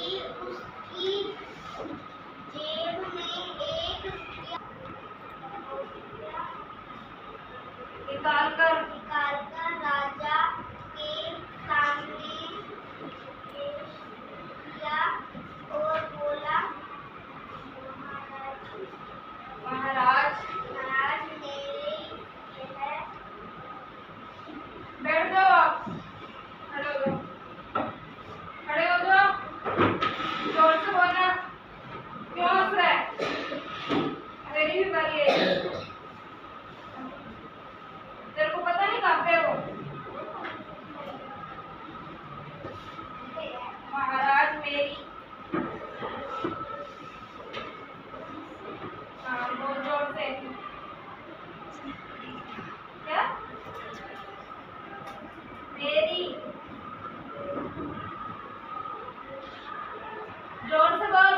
फिर उसकी जेब में एक निकालकर राजा के सामने पेश किया और बोला, महाराज मेरे यह। बैठ जाओ, खड़े हो जाओ, जोर से बोलना। क्यों हंस रहा है? मेरी भी बारी है। तेरे को पता नहीं कहाँ पे हो? महाराज मेरी। हाँ, बोल जोर से। क्या? मेरी। जोर से बोल।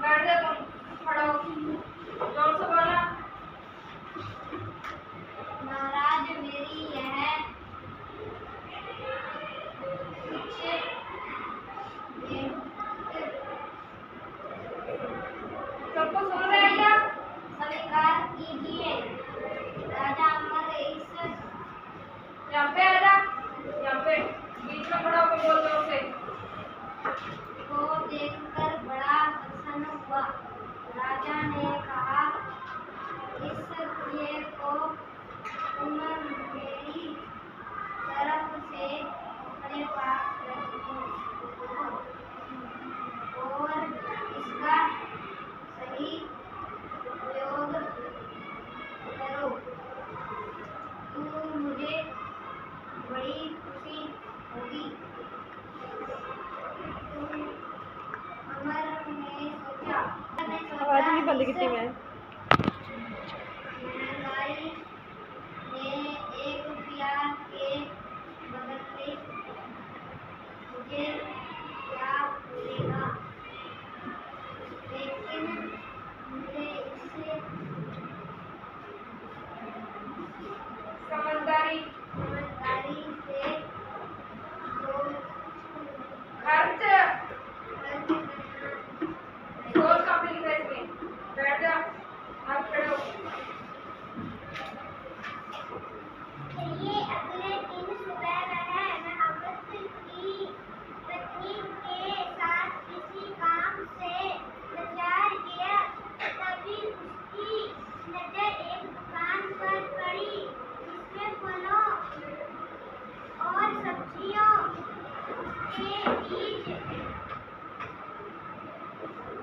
बैठ जा तुम, खड़ा हो, जोर से बोलना। महाराज मेरी यह सबको सुन रहे हैं क्या? स्वीकार कीजिए। राजा अमर इस यहाँ पे आ जा, यहाँ पे बीच में खड़ा होकर बोल जोर से। को देखकर बड़ा प्रसन्न हुआ। राजा ने कहा, इस दिए को तुम मेरी तरफ से अपने पास रखो और इसका सही उपयोग करो। तो मुझे बड़ी खुशी होगी। अमर ने सोचा आवाज नहीं बंद की मैं। महंगाई ने एक रुपया के बदले मुझे क्या मिलेगा, लेकिन मुझे इससे समझदारी से जो खर्च सोच कंपनी में इसमें। बैठ जा, आप खड़े हो। चलिए अगले दिन सुबह वह महावत की पत्नी के साथ किसी काम से बाजार गया। तभी उसकी नजर एक दुकान पर पड़ी जिसमें फलों और सब्जियों के बीज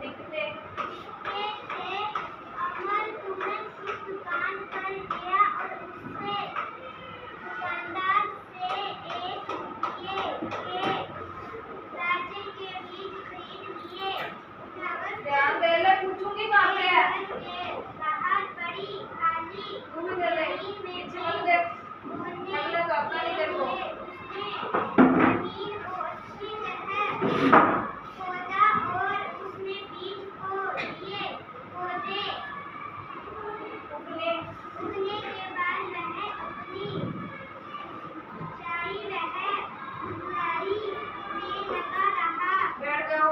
दिखते थे। अमर तुरंत उस दुकान पर गया और उससे दुकानदार से एक के राजे के बीज खरीद लिए। ध्यान दे ले, पूछूंगी कहाँ पे है। बाहर बड़ी खाली तू भी दे ले, पीछे मत देख, अगले तो अपना नहीं देखो। जमीन को अच्छी तरह खोदा और उसने बीज को लिए पौधे उगने के बाद वह अपनी ऊंचाई बुराई में लगा रहा। बैठ जाओ,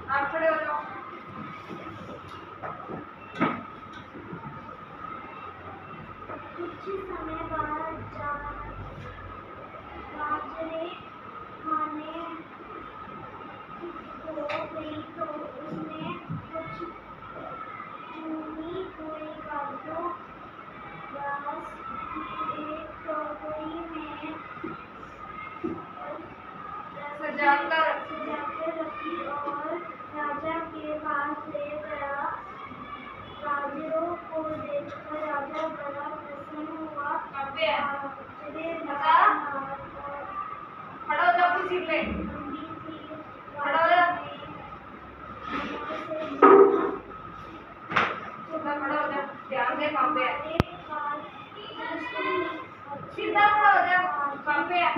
आप खड़े हो जाओ। कुछ समय बाद बाजरे खाने हो गई तो उसने कुछ चुनी हुई कागजों घास एक टोकरी में सजाकर रखी और राजा के पास ले गया। बाजरों को देखकर राजा बड़ा प्रसन्न हुआ। खड़ा हो जाओ, कुछ ले। खड़ा हो जा, खड़ा हो जा, ध्यान दे कहाँ पे है। सीधा खड़ा हो जा, कहाँ पे है।